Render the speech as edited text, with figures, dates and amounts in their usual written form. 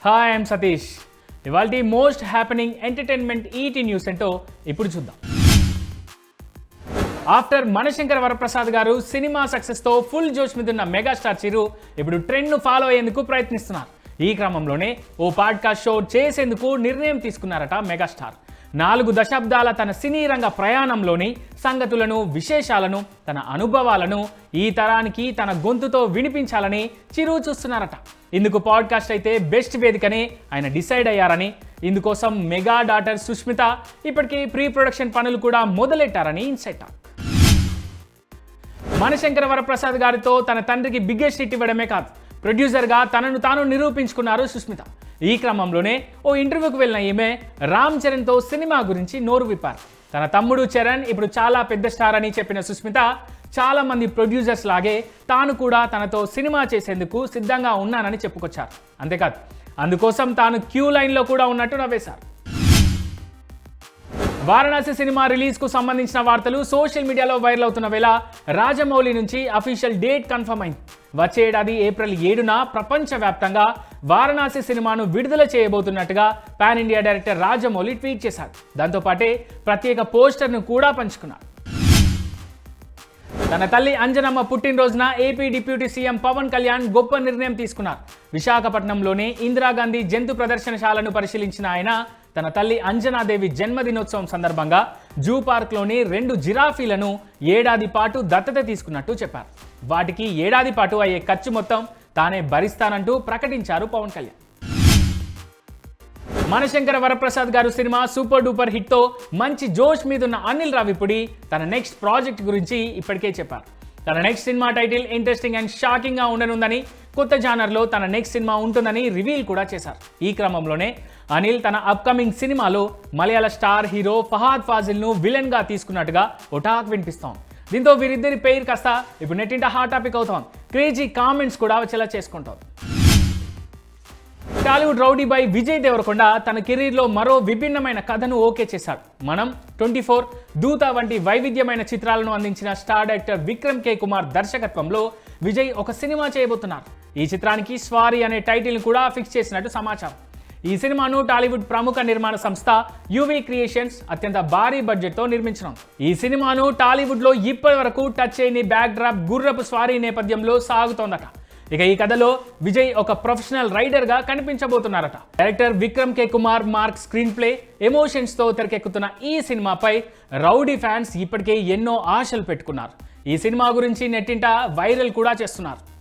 Hi I'm Satish. ఇవాల్టి most happening entertainment ET news ఏంటో ఇప్పుడు చూద్దాం. ఆఫ్టర్ మనశంకర వరప్రసాద్ గారు సినిమా సక్సెస్తో ఫుల్ జోష్ మీద ఉన్న మెగాస్టార్ చిరు ఇప్పుడు ట్రెండ్ను ఫాలో అయ్యేందుకు ప్రయత్నిస్తున్నారు. ఈ క్రమంలోనే ఓ పాడ్కాస్ట్ షో చేసేందుకు నిర్ణయం తీసుకున్నారట మెగాస్టార్. 4 దశాబ్దాల తన సినీ రంగ ప్రయాణంలోని సంగతులను, విశేషాలను, తన అనుభవాలను ఈ తరానికి తన గొంతుతో వినిపించాలని చిరు చూస్తున్నారట. ఇందుకు పాడ్కాస్ట్ అయితే బెస్ట్ వేదికని ఆయన డిసైడ్ అయ్యారని, ఇందుకోసం మెగా డాటర్ సుష్మిత ఇప్పటికీ ప్రీ ప్రొడక్షన్ పనులు కూడా మొదలెట్టారని ఇన్సైట్. మనశంకర వరప్రసాద్ గారితో తన తండ్రికి బిగ్గెస్ట్ హిట్ ఇవ్వడమే కాదు, ప్రొడ్యూసర్గా తనను తాను నిరూపించుకున్నారు సుష్మిత. ఈ క్రమంలోనే ఓ ఇంటర్వ్యూకి వెళ్ళిన ఈమె రామ్ చరణ్తో సినిమా గురించి నోరు విప్పారు. తన తమ్ముడు చరణ్ ఇప్పుడు చాలా పెద్ద స్టార్ అని చెప్పిన సుష్మిత, చాలా మంది ప్రొడ్యూసర్స్ లాగే తాను కూడా తనతో సినిమా చేసేందుకు సిద్ధంగా ఉన్నానని చెప్పుకొచ్చారు. అంతేకాదు, అందుకోసం తాను క్యూ లైన్లో కూడా ఉన్నట్టు నవ్వేశారు. వారణాసి సినిమా రిలీజ్కు సంబంధించిన వార్తలు సోషల్ మీడియాలో వైరల్ అవుతున్న వేళ రాజమౌళి నుంచి అఫీషియల్ డేట్ కన్ఫర్మ్ అయింది. వచ్చే ఏడాది ఏప్రిల్ 7న ప్రపంచవ్యాప్తంగా వారణాసి సినిమాను విడుదల చేయబోతున్నట్టుగా pan India director Rajamouli tweet చేశారు. దాంతోపాటే ప్రత్యేక పోస్టర్ను కూడా పంచుకున్నారు. తన తల్లి అంజనమ్మ పుట్టినరోజున AP deputy CM Pawan Kalyan గొప్ప నిర్ణయం తీసుకున్నారు. విశాఖపట్నంలోని ఇందిరాగాంధీ జంతు ప్రదర్శనశాలను పరిశీలించిన ఆయన తన తల్లి అంజనాదేవి జన్మదినోత్సవం సందర్భంగా జూ పార్క్లోని 2 జిరాఫీలను ఏడాది పాటు దత్తత తీసుకున్నట్టు చెప్పారు. వాటికి ఏడాది పాటు అయ్యే ఖర్చు మొత్తం తానే భరిస్తానంటూ ప్రకటించారు పవన్ కళ్యాణ్. మనశంకర వరప్రసాద్ గారు సినిమా సూపర్ డూపర్ హిట్తో మంచి జోష్ మీదున్న అనిల్ రావిపూడి తన నెక్స్ట్ ప్రాజెక్ట్ గురించి ఇప్పటికే చెప్పారు. తన next cinema title interesting and షాకింగ్గా ఉండనుందని, కొత్త జానర్లో తన నెక్స్ట్ సినిమా ఉంటుందని రివీల్ కూడా చేశారు. ఈ క్రమంలోనే అనిల్ తన అప్కమింగ్ సినిమాలో మలయాళ స్టార్ హీరో ఫహాద్ ఫాజిల్ను విలన్గా తీసుకున్నట్టుగా ఓ టాక్ వినిపిస్తోంది. దీంతో వీరిద్దరి పేరు కాస్త ఇప్పుడు నెట్టింట హాట్ టాపిక్ అవుతోంది. క్రేజీ కామెంట్స్ కూడా వచ్చేలా చేసుకుంటోంది. టాలీవుడ్ రౌడీ బాయ్ విజయ్ దేవరకొండ తన కెరీర్లో మరో విభిన్నమైన కథను ఓకే చేశాడు. మనం 24, దూత వంటి వైవిధ్యమైన చిత్రాలను అందించిన స్టార్ డైరెక్టర్ విక్రమ్ కే కుమార్ దర్శకత్వంలో విజయ్ ఒక సినిమా చేయబోతున్నారు. ఈ చిత్రానికి స్వారీ అనే టైటిల్ని కూడా ఫిక్స్ చేసినట్టు సమాచారం. ఈ సినిమాను టాలీవుడ్ ప్రముఖ నిర్మాణ సంస్థ యువి క్రియేషన్స్ అత్యంత భారీ బడ్జెట్తో నిర్మించడం. ఈ సినిమాను టాలీవుడ్లో ఇప్పటి వరకు టచ్ చేయని బ్యాక్ డ్రాప్ గుర్రపు స్వారీ నేపథ్యంలో సాగుతోందట. ఇక ఈ కథలో విజయ్ ఒక ప్రొఫెషనల్ రైడర్గా కనిపించబోతున్నారట. డైరెక్టర్ విక్రమ్ కే కుమార్ మార్క్ స్క్రీన్ ప్లే, ఎమోషన్స్తో తెరకెక్కుతున్న ఈ సినిమాపై రౌడీ ఫ్యాన్స్ ఇప్పటికే ఎన్నో ఆశలు పెట్టుకున్నారు. ఈ సినిమా గురించి నెట్టింట వైరల్ కూడా చేస్తున్నారు.